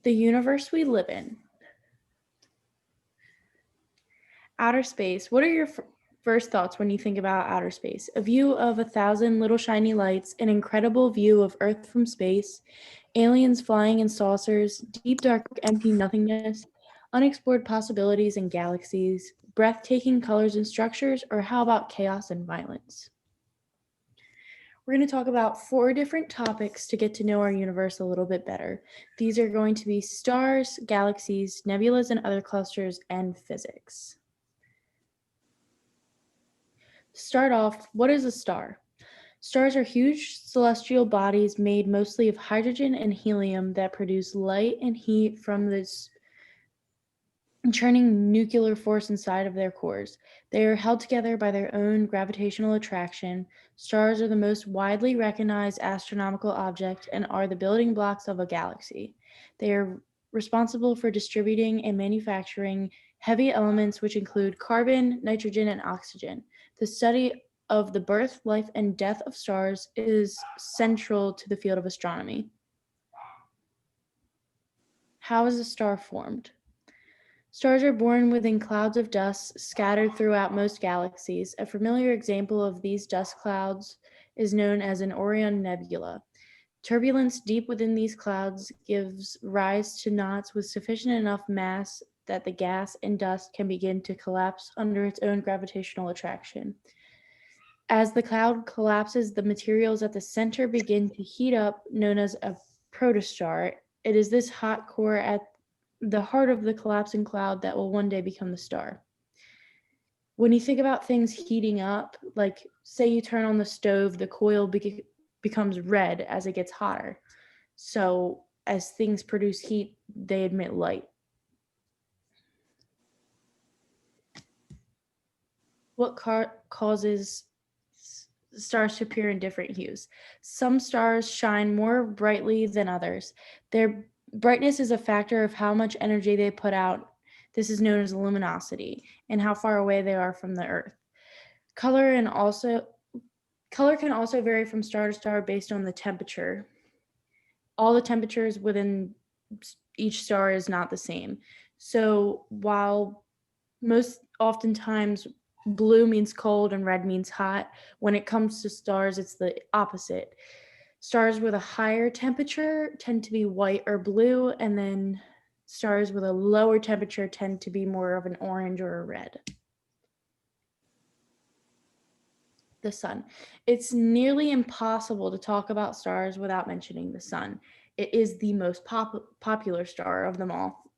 The universe we live in. Outer space. What are your first thoughts when you think about outer space? A view of 1,000 little shiny lights, an incredible view of Earth from space, aliens flying in saucers, deep dark empty nothingness, unexplored possibilities and galaxies, breathtaking colors and structures, or how about chaos and violence? We're going to talk about 4 different topics to get to know our universe a little bit better. These are going to be stars, galaxies, nebulas and other clusters, and physics. Start off, what is a star? Stars are huge celestial bodies made mostly of hydrogen and helium that produce light and heat from this churning nuclear force inside of their cores. They are held together by their own gravitational attraction. Stars are the most widely recognized astronomical object and are the building blocks of a galaxy. They are responsible for distributing and manufacturing heavy elements which include carbon, nitrogen, and oxygen. The study of the birth, life, and death of stars is central to the field of astronomy. How is a star formed? Stars are born within clouds of dust scattered throughout most galaxies. A familiar example of these dust clouds is known as an Orion nebula. Turbulence deep within these clouds gives rise to knots with sufficient enough mass that the gas and dust can begin to collapse under its own gravitational attraction. As the cloud collapses, the materials at the center begin to heat up, known as a protostar. It is this hot core at the heart of the collapsing cloud that will one day become the star. When you think about things heating up, like say you turn on the stove, the coil becomes red as it gets hotter. So as things produce heat, they emit light. What causes stars to appear in different hues? Some stars shine more brightly than others. Their brightness is a factor of how much energy they put out. This is known as luminosity and how far away they are from the Earth. Color can also vary from star to star based on the temperature. All the temperatures within each star is not the same. So while most oftentimes blue means cold and red means hot, when it comes to stars, it's the opposite. Stars with a higher temperature tend to be white or blue, and then stars with a lower temperature tend to be more of an orange or a red. The sun. It's nearly impossible to talk about stars without mentioning the sun. It is the most popular star of them all.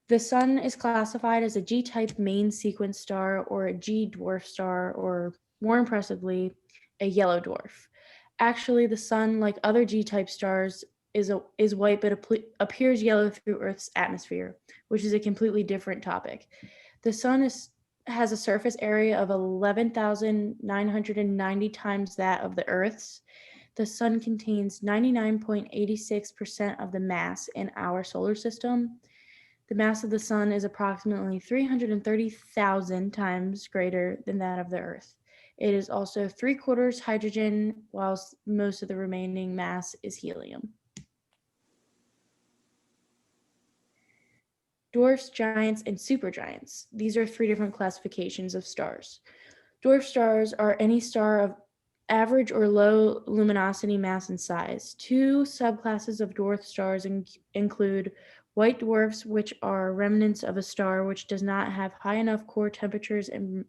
The sun is classified as a G-type main sequence star or a G dwarf star, or more impressively, a yellow dwarf. Actually, the sun, like other G-type stars, is white but appears yellow through Earth's atmosphere, which is a completely different topic. The sun has a surface area of 11,990 times that of the Earth's. The sun contains 99.86% of the mass in our solar system. The mass of the sun is approximately 330,000 times greater than that of the Earth. It is also 3/4 hydrogen, whilst most of the remaining mass is helium. Dwarfs, giants, and supergiants. These are 3 different classifications of stars. Dwarf stars are any star of average or low luminosity, mass, and size. 2 subclasses of dwarf stars include white dwarfs, which are remnants of a star which does not have high enough core temperatures and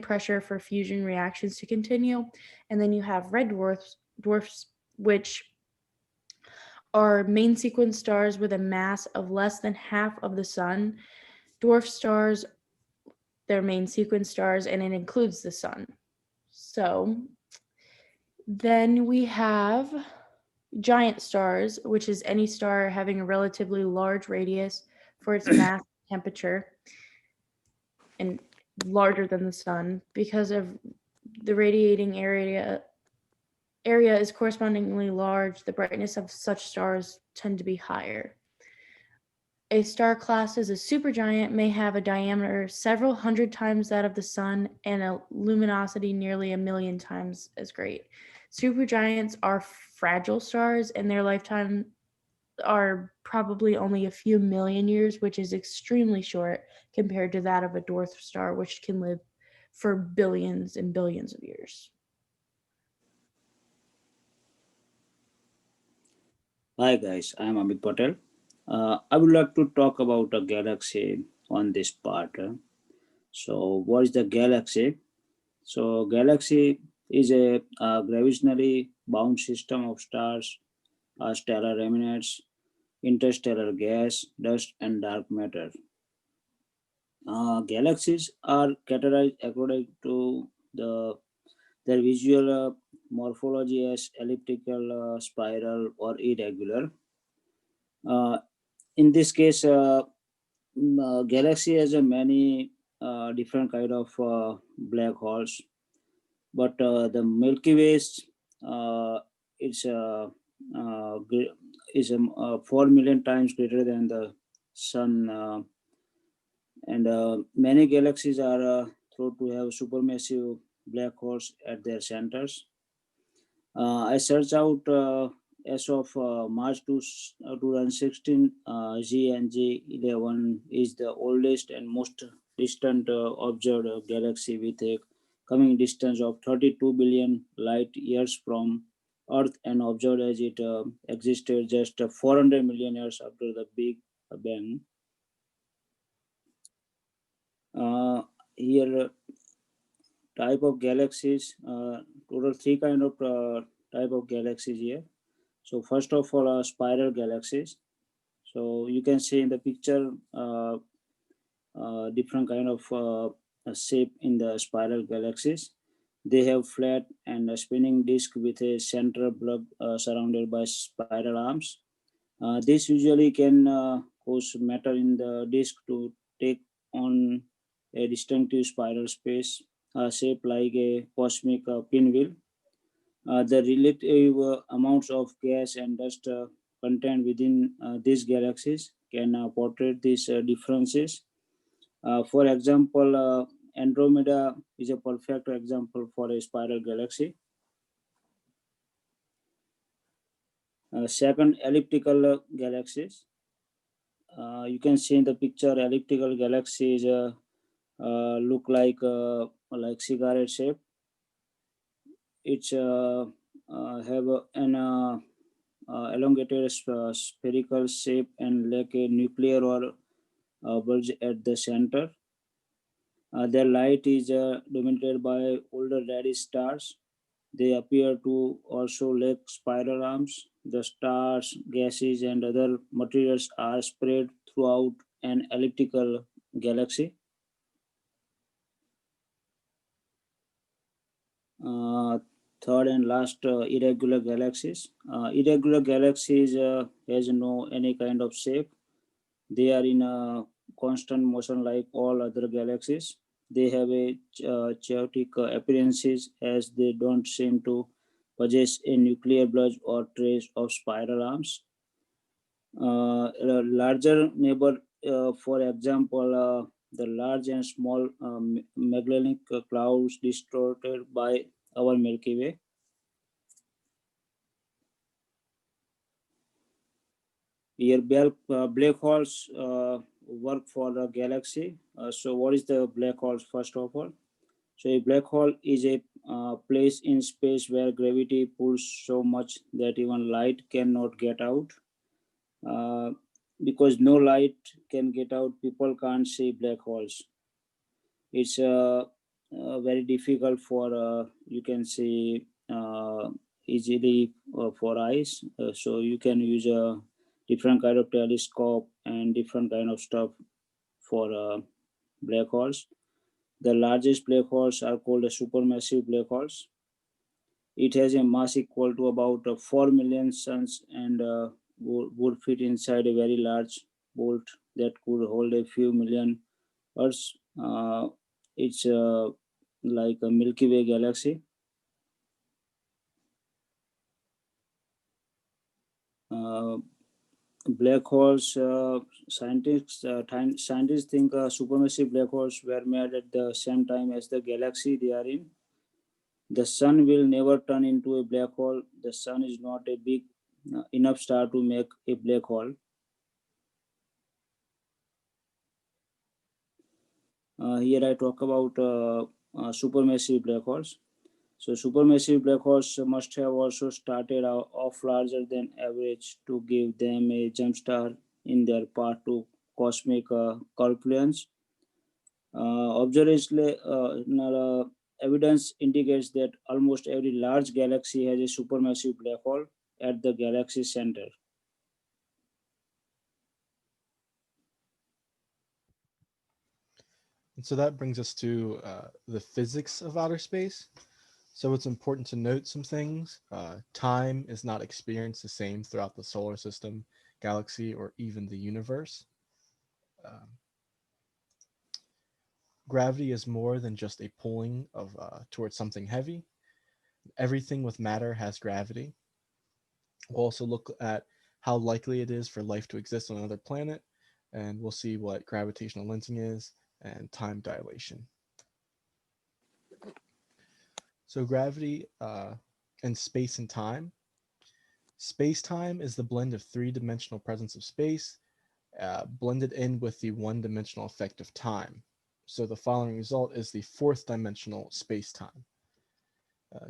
pressure for fusion reactions to continue. And then you have red dwarfs, which are main sequence stars with a mass of less than half of the sun. Dwarf stars, they're main sequence stars, and it includes the sun. So then we have giant stars, which is any star having a relatively large radius for its mass, temperature, and larger than the sun. Because of the radiating area is correspondingly large, the brightness of such stars tend to be higher. A star classed as a supergiant may have a diameter several hundred times that of the sun and a luminosity nearly 1,000,000 times as great. Supergiants are fragile stars, and their lifetime are probably only a few million years, which is extremely short compared to that of a dwarf star, which can live for billions and billions of years. Hi guys, I am Amit Patel. I would like to talk about a galaxy on this part. What is the galaxy? So, galaxy is a gravitationally bound system of stars, stellar remnants, interstellar gas, dust, and dark matter. Galaxies are categorized according to their visual morphology as elliptical, spiral, or irregular. Uh, in this case, galaxy has a many different kind of black holes, but the Milky Way uh, it's is 4 million times greater than the sun, and many galaxies are thought to have supermassive black holes at their centers. I searched out as of March 2016, GNG11 is the oldest and most distant observed galaxy with a coming distance of 32 billion light years from Earth and observed as it existed just 400 million years after the Big Bang. Here, type of galaxies, total three kind of type of galaxies here. So first of all, spiral galaxies. So you can see in the picture different kind of shape in the spiral galaxies. They have flat and a spinning disk with a central bulb surrounded by spiral arms. This usually can cause matter in the disk to take on a distinctive spiral space shaped like a cosmic pinwheel. The relative amounts of gas and dust contained within these galaxies can portray these differences. For example, Andromeda is a perfect example for a spiral galaxy. Second, elliptical galaxies. You can see in the picture elliptical galaxies look like cigarette shape. It's have an elongated spherical shape and like a nuclear or bulge at the center. Their light is dominated by older reddish stars. They appear to also lack spiral arms. The stars, gases, and other materials are spread throughout an elliptical galaxy. Uh, Third and last, irregular galaxies. Irregular galaxies has no any kind of shape. They are in a constant motion like all other galaxies. They have a chaotic appearances as they don't seem to possess a nuclear bulge or trace of spiral arms. A larger neighbor, for example, the large and small Magellanic clouds distorted by our Milky Way. Here, black holes work for the galaxy. What is the black holes first of all? So, a black hole is a place in space where gravity pulls so much that even light cannot get out. Uh, because no light can get out, people can't see black holes. It's very difficult for you can see easily for eyes. So you can use a different kind of telescope and different kind of stuff for black holes. The largest black holes are called supermassive black holes. It has a mass equal to about 4 million suns and would fit inside a very large bolt that could hold a few million Earths. It's like a Milky Way galaxy. Uh, Black holes, scientists think supermassive black holes were made at the same time as the galaxy they are in. The sun will never turn into a black hole. The sun is not a big enough star to make a black hole. Here I talk about supermassive black holes. So supermassive black holes must have also started off larger than average to give them a jump star in their path to cosmic confluence. Observational evidence indicates that almost every large galaxy has a supermassive black hole at the galaxy center. And so that brings us to the physics of outer space. So it's important to note some things. Time is not experienced the same throughout the solar system, galaxy, or even the universe. Um, Gravity is more than just a pulling of towards something heavy. Everything with matter has gravity. We'll also look at how likely it is for life to exist on another planet, and we'll see what gravitational lensing is and time dilation. So gravity and space and time. Space time is the blend of three-dimensional presence of space blended in with the one-dimensional effect of time. So the following result is the fourth dimensional space-time.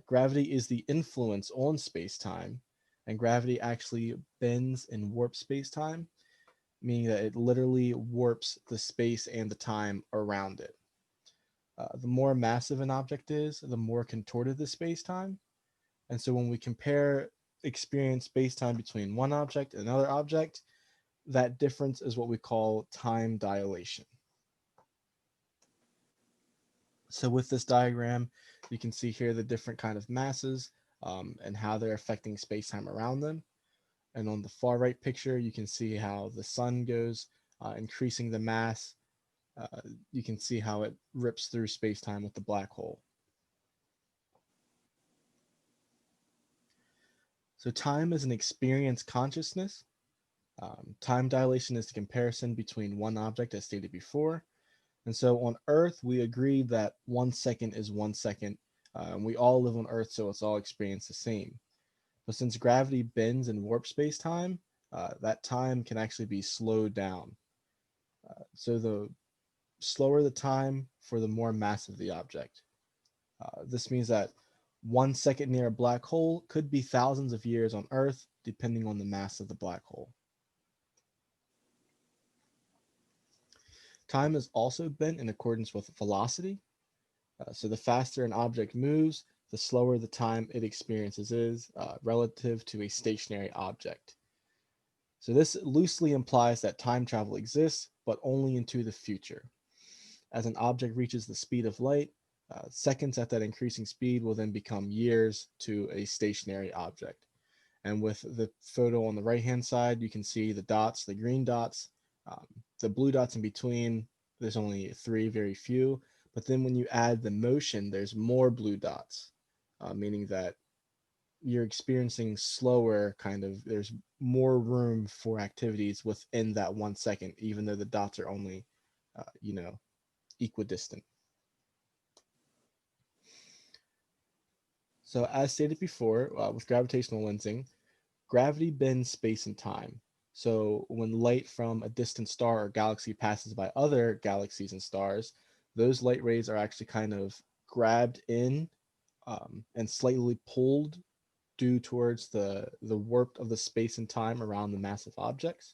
Gravity is the influence on space-time, and gravity actually bends and warps space-time, meaning that it literally warps the space and the time around it. The more massive an object is, the more contorted the space-time. And so when we compare experience space-time between one object and another object, that difference is what we call time dilation. So with this diagram, you can see here the different kind of masses and how they're affecting space-time around them. And on the far right picture, you can see how the sun goes, increasing the mass. You can see how it rips through space-time with the black hole. So time is an experience consciousness. Time dilation is the comparison between one object as stated before. And so on Earth, we agree that 1 second is 1 second. And we all live on Earth, so it's all experienced the same. But since gravity bends and warps space-time, that time can actually be slowed down. So the slower the time for the more massive the object. This means that 1 second near a black hole could be thousands of years on Earth, depending on the mass of the black hole. Time is also bent in accordance with velocity. So the faster an object moves, the slower the time it experiences is relative to a stationary object. So this loosely implies that time travel exists, but only into the future. As an object reaches the speed of light, seconds at that increasing speed will then become years to a stationary object. And with the photo on the right-hand side, you can see the dots, the green dots, the blue dots in between. There's only three, very few. But then when you add the motion, there's more blue dots, meaning that you're experiencing slower kind of, there's more room for activities within that 1 second, even though the dots are only, equidistant. So as stated before, with gravitational lensing, gravity bends space and time. So when light from a distant star or galaxy passes by other galaxies and stars, those light rays are actually kind of grabbed in and slightly pulled due towards the warp of the space and time around the massive objects.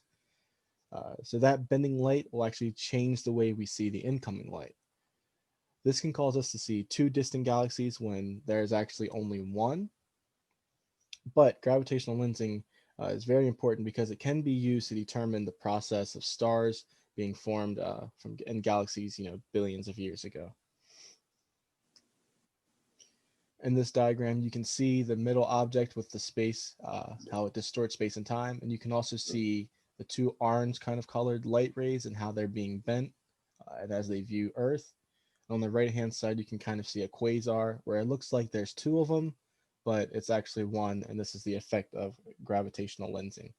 So that bending light will actually change the way we see the incoming light. This can cause us to see two distant galaxies when there's actually only one. But gravitational lensing is very important because it can be used to determine the process of stars being formed from in galaxies, billions of years ago. In this diagram, you can see the middle object with the space, how it distorts space and time, and you can also see the two orange kind of colored light rays and how they're being bent and as they view Earth. On the right-hand side, you can kind of see a quasar where it looks like there's two of them, but it's actually one, and this is the effect of gravitational lensing.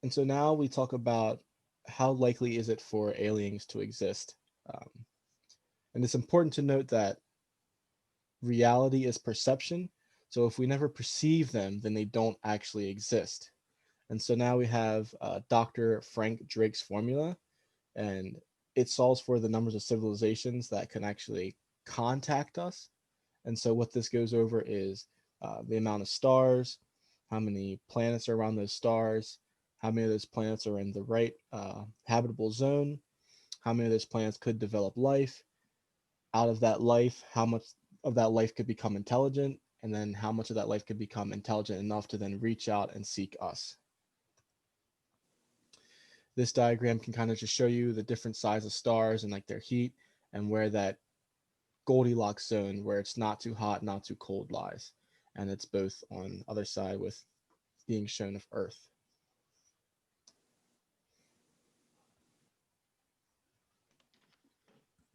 And so now we talk about how likely is it for aliens to exist. And it's important to note that reality is perception. So if we never perceive them, then they don't actually exist. And so now we have Dr. Frank Drake's formula, and it solves for the numbers of civilizations that can actually contact us. And so what this goes over is the amount of stars, how many planets are around those stars, how many of those planets are in the right habitable zone, how many of those planets could develop life. Out of that life, how much of that life could become intelligent, and then how much of that life could become intelligent enough to then reach out and seek us. This diagram can kind of just show you the different size of stars and like their heat and where that Goldilocks zone, where it's not too hot, not too cold, lies. And it's both on the other side with being shown of Earth.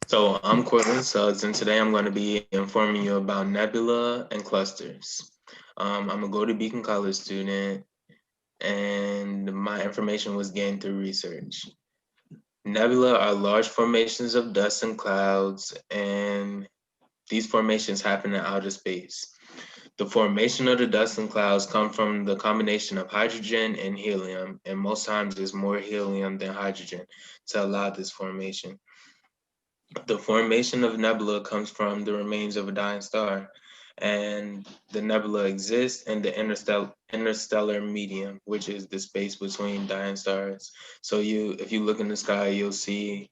So I'm Cortland Suggs, and today I'm going to be informing you about nebula and clusters. I'm a Golden Beacon College student, and my information was gained through research. Nebula are large formations of dust and clouds, and these formations happen in outer space. The formation of the dust and clouds come from the combination of hydrogen and helium, and most times there's more helium than hydrogen to allow this formation. The formation of nebula comes from the remains of a dying star, and the nebula exists in the interstellar medium, which is the space between dying stars. So if you look in the sky, you'll see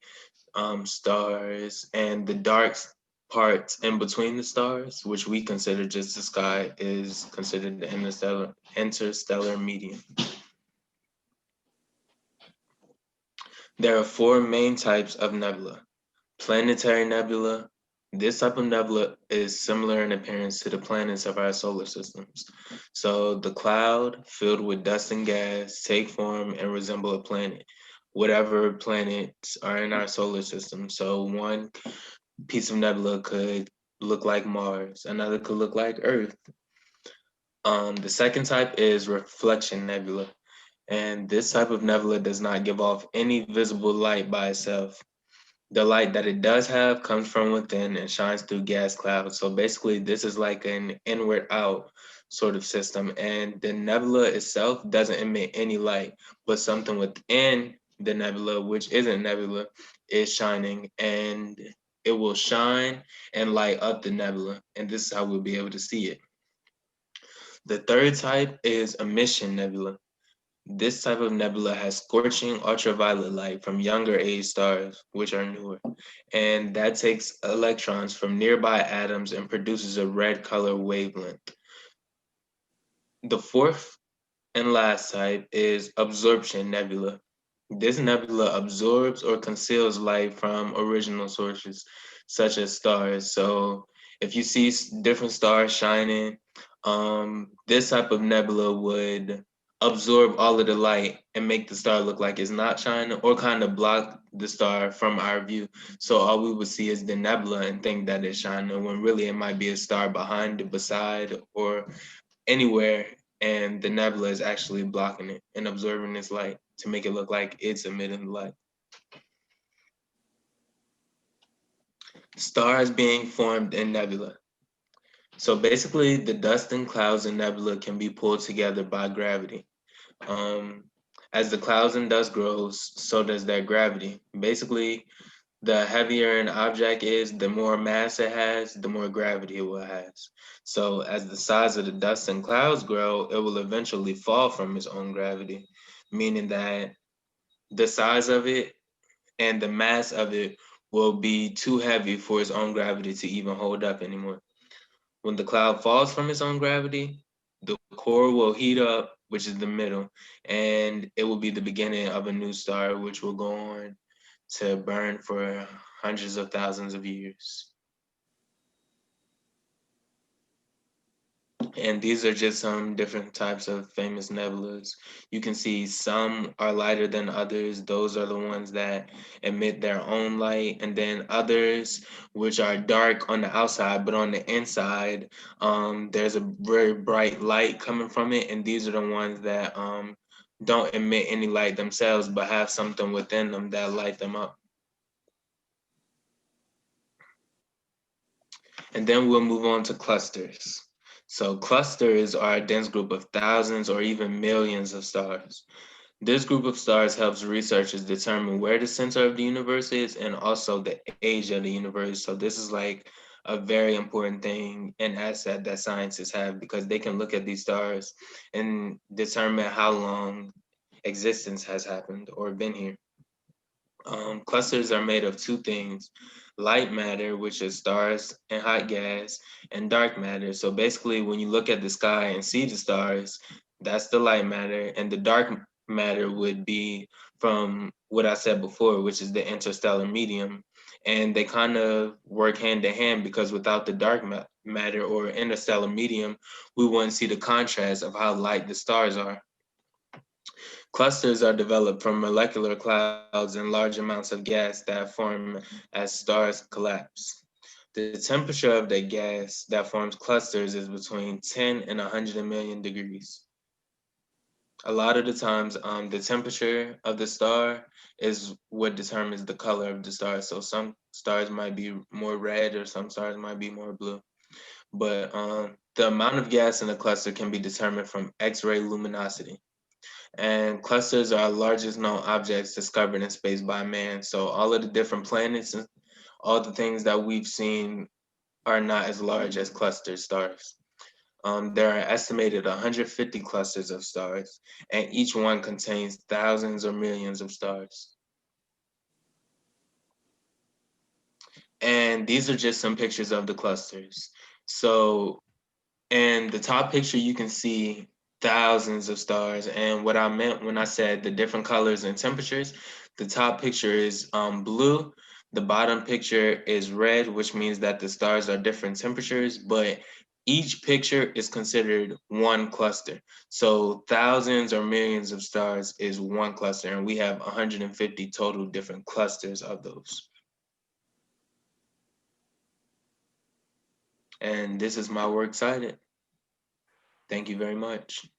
stars, and the dark parts in between the stars, which we consider just the sky, is considered the interstellar medium. There are four main types of nebula. Planetary nebula. This type of nebula is similar in appearance to the planets of our solar systems. So the cloud filled with dust and gas take form and resemble a planet, whatever planets are in our solar system. So one piece of nebula could look like Mars, another could look like Earth. The second type is reflection nebula. And this type of nebula does not give off any visible light by itself. The light that it does have comes from within and shines through gas clouds. So basically, this is like an inward out sort of system. And the nebula itself doesn't emit any light, but something within the nebula, which isn't nebula, is shining, and it will shine and light up the nebula. And this is how we'll be able to see it. The third type is emission nebula. This type of nebula has scorching ultraviolet light from younger age stars, which are newer, and that takes electrons from nearby atoms and produces a red color wavelength. The fourth and last type is absorption nebula. This nebula absorbs or conceals light from original sources, such as stars. So if you see different stars shining, this type of nebula would absorb all of the light and make the star look like it's not shining, or kind of block the star from our view. So all we would see is the nebula and think that it's shining, when really it might be a star behind it, beside, or anywhere, and the nebula is actually blocking it and absorbing this light to make it look like it's emitting light. Stars being formed in nebula. So basically, the dust and clouds in nebula can be pulled together by gravity. As the clouds and dust grows, so does their gravity. Basically, the heavier an object is, the more mass it has, the more gravity it will have. So as the size of the dust and clouds grow, it will eventually fall from its own gravity, meaning that the size of it and the mass of it will be too heavy for its own gravity to even hold up anymore. When the cloud falls from its own gravity, the core will heat up, which is the middle, and it will be the beginning of a new star, which will go on to burn for hundreds of thousands of years. And these are just some different types of famous nebulas. You can see some are lighter than others. Those are the ones that emit their own light. And then others, which are dark on the outside, but on the inside, there's a very bright light coming from it. And these are the ones that don't emit any light themselves, but have something within them that light them up. And then we'll move on to clusters. So clusters are a dense group of thousands or even millions of stars. This group of stars helps researchers determine where the center of the universe is and also the age of the universe. So this is like a very important thing and asset that scientists have, because they can look at these stars and determine how long existence has happened or been here. Clusters are made of two things: light matter, which is stars and hot gas, and dark matter. So basically, when you look at the sky and see the stars, that's the light matter, and the dark matter would be from what I said before, which is the interstellar medium. And they kind of work hand in hand, because without the dark matter or interstellar medium, we wouldn't see the contrast of how light the stars are. Clusters are developed from molecular clouds and large amounts of gas that form as stars collapse. The temperature of the gas that forms clusters is between 10 and 100 million degrees. A lot of the times, the temperature of the star is what determines the color of the star. So some stars might be more red or some stars might be more blue. But the amount of gas in a cluster can be determined from X-ray luminosity. And clusters are the largest known objects discovered in space by man. So all of the different planets and all the things that we've seen are not as large as cluster stars. There are estimated 150 clusters of stars, and each one contains thousands or millions of stars. And these are just some pictures of the clusters. So in the top picture, you can see thousands of stars. And what I meant when I said the different colors and temperatures, the top picture is blue. The bottom picture is red, which means that the stars are different temperatures, but each picture is considered one cluster. So thousands or millions of stars is one cluster, and we have 150 total different clusters of those. And this is my works cited. Thank you very much.